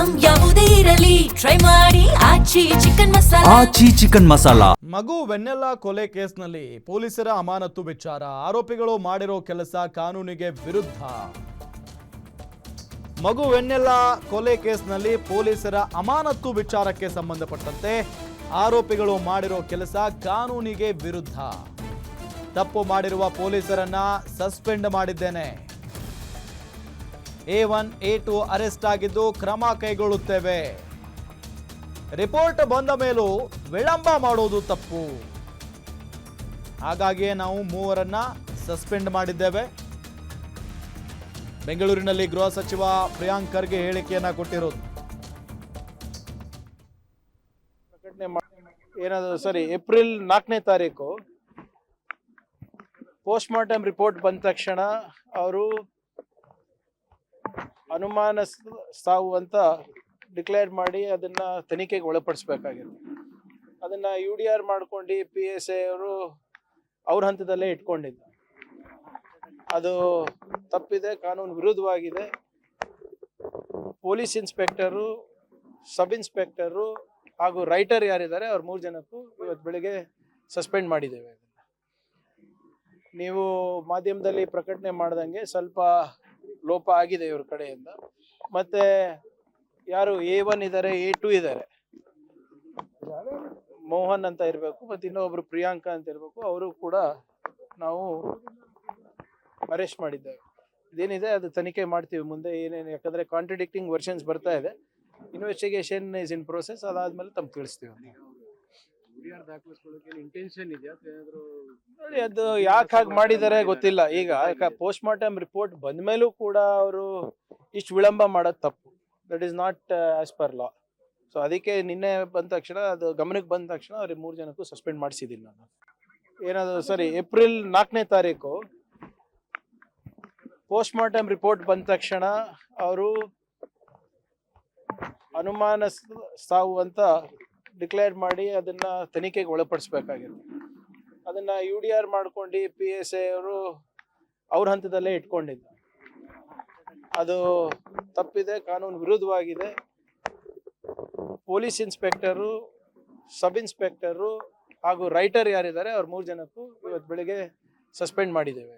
Item ಯಾವುದೇ ಇರಲಿ try ಮಾಡಿ ಆಚಿ ಚಿಕನ್ ಮಸಾಲಾ. ಮಗು ವೆನ್ನೆಲ್ಲಾ ಕೊಲೆ ಕೇಸ್ನಲ್ಲಿ ಪೊಲೀಸರ ಅಮಾನತು ವಿಚಾರ. ಆರೋಪಿಗಳು ಮಾಡಿರೋ ಕೆಲಸ ಕಾನೂನಿಗೆ ವಿರುದ್ಧ. ಮಗು ವೆನ್ನೆಲ್ಲಾ ಕೊಲೆ ಕೇಸ್ನಲ್ಲಿ ಪೊಲೀಸರ ಅಮಾನತು ವಿಚಾರಕ್ಕೆ ಸಂಬಂಧಪಟ್ಟಂತೆ ಆರೋಪಿಗಳು ಮಾಡಿರೋ ಕೆಲಸ ಕಾನೂನಿಗೆ ವಿರುದ್ಧ. ತಪ್ಪು ಮಾಡಿರುವ ಪೊಲೀಸರನ್ನ ಸಸ್ಪೆಂಡ್ ಮಾಡಿದ್ದೇನೆ. A1 A2 ಅರೆಸ್ಟ್ ಆಗಿದ್ದು ಕ್ರಮ ಕೈಗೊಳ್ಳುತ್ತೇವೆ. ರಿಪೋರ್ಟ್ ಬಂದ ಮೇಲೂ ವಿಳಂಬ ಮಾಡೋದು ತಪ್ಪು. ಹಾಗಾಗಿಯೇ ನಾವು ಮೂವರನ್ನ ಸಸ್ಪೆಂಡ್ ಮಾಡಿದ್ದೇವೆ. ಬೆಂಗಳೂರಿನಲ್ಲಿ ಗೃಹ ಸಚಿವ ಪ್ರಿಯಾಂಕ್ ಖರ್ಗೆ ಹೇಳಿಕೆಯನ್ನ ಕೊಟ್ಟಿರೋದು. ಏನಾದ್ರು ಸರಿ, ಏಪ್ರಿಲ್ 4ನೇ ತಾರೀಕು ಪೋಸ್ಟ್ ಮಾರ್ಟಮ್ ರಿಪೋರ್ಟ್ ಬಂದ ತಕ್ಷಣ ಅವರು ಅನುಮಾನ ಸಾವು ಅಂತ ಡಿಕ್ಲೇರ್ ಮಾಡಿ ಅದನ್ನ ತನಿಖೆಗೆ ಒಳಪಡಿಸ್ಬೇಕಾಗಿತ್ತು. ಅದನ್ನ UDR ಮಾಡ್ಕೊಂಡು PSI ಅವರು ಅವ್ರ ಹಂತದಲ್ಲೇ ಇಟ್ಕೊಂಡಿದ್ದು. ಅದು ತಪ್ಪಿದೆ, ಕಾನೂನು ವಿರುದ್ಧವಾಗಿದೆ. ಪೊಲೀಸ್ ಇನ್ಸ್ಪೆಕ್ಟರು, ಸಬ್ ಇನ್ಸ್ಪೆಕ್ಟರು ಹಾಗೂ ರೈಟರ್ ಯಾರಿದ್ದಾರೆ ಅವ್ರ 3 ಜನಕ್ಕೂ ಇವತ್ತು ಬೆಳಿಗ್ಗೆ ಸಸ್ಪೆಂಡ್ ಮಾಡಿದ್ದೇವೆ. ನೀವು ಮಾಧ್ಯಮದಲ್ಲಿ ಪ್ರಕಟಣೆ ಮಾಡ್ದಂಗೆ ಸ್ವಲ್ಪ ಲೋಪ ಆಗಿದೆ ಇವ್ರ ಕಡೆಯಿಂದ. ಮತ್ತೆ ಯಾರು A1 ಇದ್ದಾರೆ, A2 ಇದ್ದಾರೆ, ಮೋಹನ್ ಅಂತ ಇರಬೇಕು, ಮತ್ತೆ ಇನ್ನೊಬ್ರು ಪ್ರಿಯಾಂಕಾ ಅಂತ ಇರಬೇಕು, ಅವರು ಕೂಡ ನಾವು ಅರೆಸ್ಟ್ ಮಾಡಿದ್ದೇವೆ. ಇದೇನಿದೆ ಅದು ತನಿಖೆ ಮಾಡ್ತೀವಿ ಮುಂದೆ ಏನೇನು, ಯಾಕಂದ್ರೆ ಕಾಂಟ್ರಡಿಕ್ಟಿಂಗ್ ವರ್ಷನ್ಸ್ ಬರ್ತಾ ಇದೆ. Investigation is in process. ಅದಾದ್ಮೇಲೆ ತಮ್ಗೆ ತಿಳಿಸ್ತೀವಿ. ನೋಡಿ, ಅದು ಯಾಕೆ ಹಾಗೆ ಮಾಡಿದ್ದಾರೆ ಗೊತ್ತಿಲ್ಲ. ಈಗ ಪೋಸ್ಟ್ ಮಾರ್ಟಮ್ ರಿಪೋರ್ಟ್ ಬಂದ ಮೇಲೂ ಕೂಡ ಅವರು ಇಷ್ಟು ವಿಳಂಬ ಮಾಡೋದು ತಪ್ಪು. That is not as per law. So ಅದಕ್ಕೆ ನಿನ್ನೆ ಬಂದ ತಕ್ಷಣ, ಅದು ಗಮನಕ್ಕೆ ಬಂದ ತಕ್ಷಣ ಅವ್ರಿಗೆ 3 ಜನಕ್ಕೂ ಸಸ್ಪೆಂಡ್ ಮಾಡಿಸಿದ್ದೀನಿ ನಾನು. ಏನಾದ್ರು ಸರಿ, ಏಪ್ರಿಲ್ 4ನೇ ತಾರೀಕು ಪೋಸ್ಟ್ ಮಾರ್ಟಮ್ ರಿಪೋರ್ಟ್ ಬಂದ ತಕ್ಷಣ ಅವರು ಅನುಮಾನ ಸಾವು ಅಂತ ಡಿಕ್ಲೇರ್ ಮಾಡಿ ಅದನ್ನ ತನಿಖೆಗೆ ಒಳಪಡಿಸ್ಬೇಕಾಗಿತ್ತು. ಅದನ್ನ UDR ಮಾಡ್ಕೊಂಡು PSI ಅವರು ಅವ್ರ ಹಂತದಲ್ಲೇ ಇಟ್ಕೊಂಡಿದ್ದು. ಅದು ತಪ್ಪಿದೆ, ಕಾನೂನು ವಿರುದ್ಧವಾಗಿದೆ. ಪೊಲೀಸ್ ಇನ್ಸ್ಪೆಕ್ಟರು, ಸಬ್ ಇನ್ಸ್ಪೆಕ್ಟರು ಹಾಗೂ ರೈಟರ್ ಯಾರಿದ್ದಾರೆ ಅವ್ರ 3 ಜನಕ್ಕೂ ಇವತ್ತು ಬೆಳಿಗ್ಗೆ ಸಸ್ಪೆಂಡ್ ಮಾಡಿದ್ದೇವೆ.